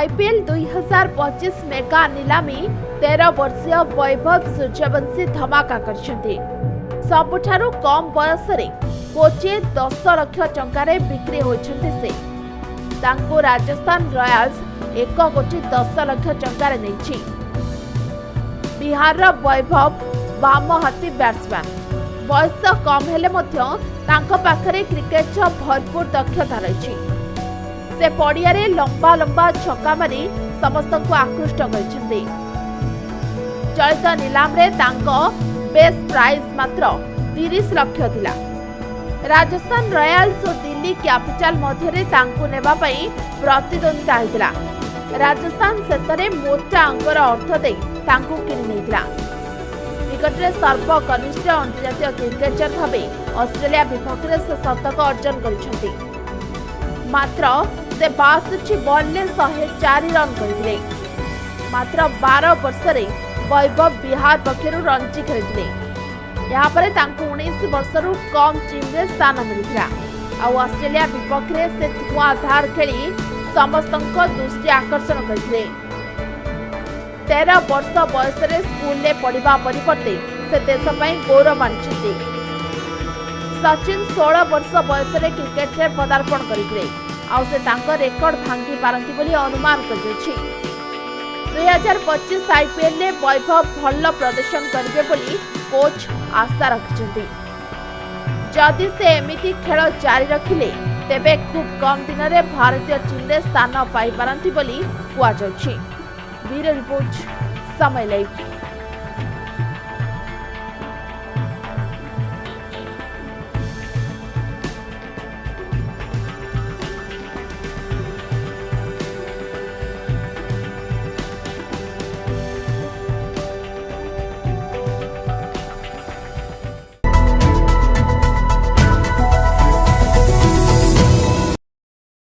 IPL 2025 mega नीलामी 13 वर्षीय वैभव सूर्यवंशी धमाका करछन्ते। सबुठारु कम बयस रे कोचे 10 लाख टंकार बिक्री होइछन्ते से। तांको राजस्थान रॉयल्स 1 कोटी 10 लाख टंकार नेछि। बिहार वैभव वाम हाथी बैट्समैन बयस कम हेले मध्य तांको पाखरे क्रिकेट भरपूर दक्षता रही। से पड़ियारे लंबा लंबा छक्का मारी समस्त को आकृष्ट करछन्ते। चलित नीलाम रे तांको बेस प्राइस मात्र 30 लाख थिला। राजस्थान रॉयल्स और दिल्ली कैपिटल मध्यरे तांको नेबा पई प्रतिद्वंदिता हेतिला। राजस्थान शेषरे मोटा अंकर अर्थ दे तांको किनि नेतिला। निकटरे सर्वकनिष्ठ अंतर्जातीय क्रिकेटर भावे ऑस्ट्रेलिया विपक्ष में से शतक अर्जन करिसेंती। मात्र से 62 बॉल ने 104 रन करथिले। मात्र 12 वर्ष रे वैभव बिहार पक्षरु रणजी खेलिथिले। यहाँ पर तांको 19 वर्षरु कम टीम रे स्थान मिलिथिला। आ ऑस्ट्रेलिया विपक्ष में से धुआंधार खेली समस्तଙ୍କ दृष्टि आकर्षण करथिले। 13 वर्ष बयस रे स्कूल ले पढ़िबा परिवर्ते से देश पई गौरव आनिछन्ते। सचिन 16 वर्ष बयस रे क्रिकेट रे पदार्पण करथिले। आ से तांको रेकर्ड भांगी पारंती बोली अनुमान करछि। 2025 आईपीएल ले वैभव भल प्रदर्शन करिवे बोली कोच आशा रखिछन्ते। जदि से एमिति खेल जारी रखिले तेबे खूब कम दिन रे भारतीय टीम रे स्थान पाई पारंती बोली कुआ जाउछि। ब्यूरो रिपोर्ट समय लाइव।